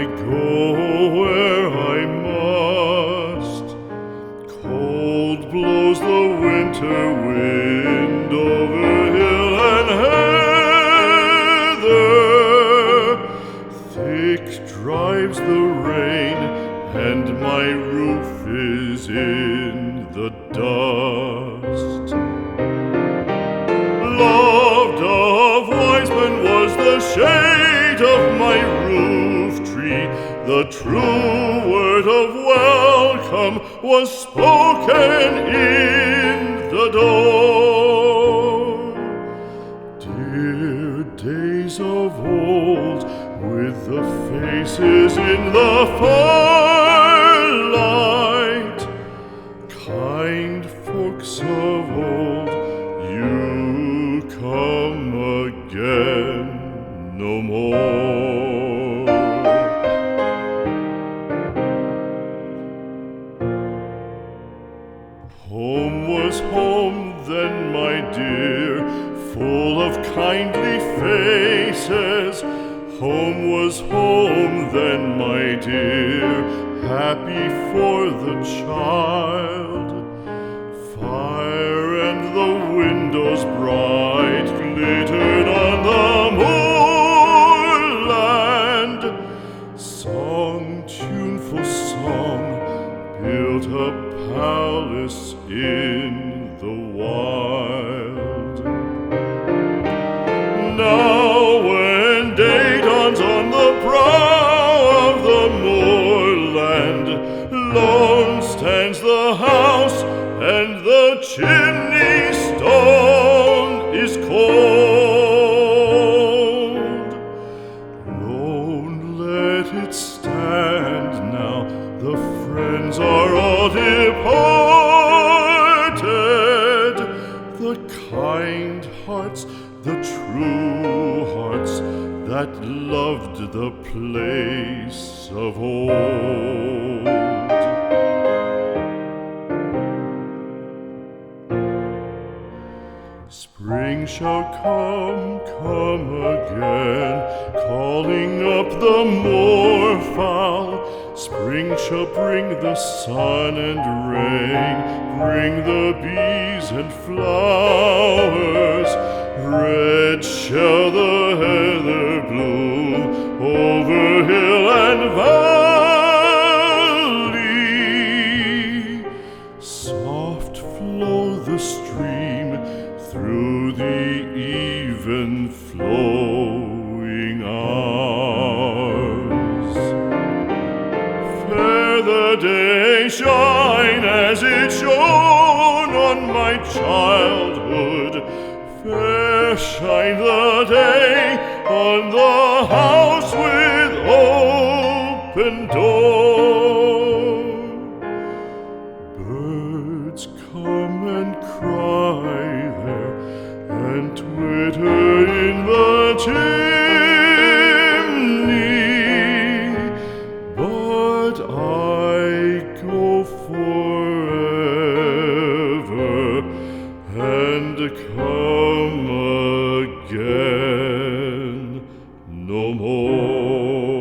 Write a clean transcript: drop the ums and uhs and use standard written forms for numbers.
go where I must. Cold blows the winter wind over hill and heather. Thick drives the rain, and my roof is in the dust. Loved of wise men was the shade of my roof tree. The true word of welcome was spoken in the door. Dear days of old, with the faces in the firelight, kind folks of old, you come again no more. Home was home then, my dear, full of kindly faces. Home was home then, my dear, happy for the child. Fire and the windows bright glittered on the moorland. Song, tuneful song, built a palace in the wild. Now when day dawns on the brow of the moorland, lone stands the house, and the chimney stone is cold. Lone let it stand now, the friends are all departed. The kind hearts, the true hearts, that loved the place of old. Spring shall come again, calling up the moorfowl. Spring shall bring the sun and rain, bring the bees and flowers. Red shall the heather bloom over hill and valley. Soft flow the stream through the even flowing hours. Fair the day shine as it shone on my childhood. Fair shine the day on the house with open door. Birds come and cry there, and twitter in the chimney, but I go forever and come again no more.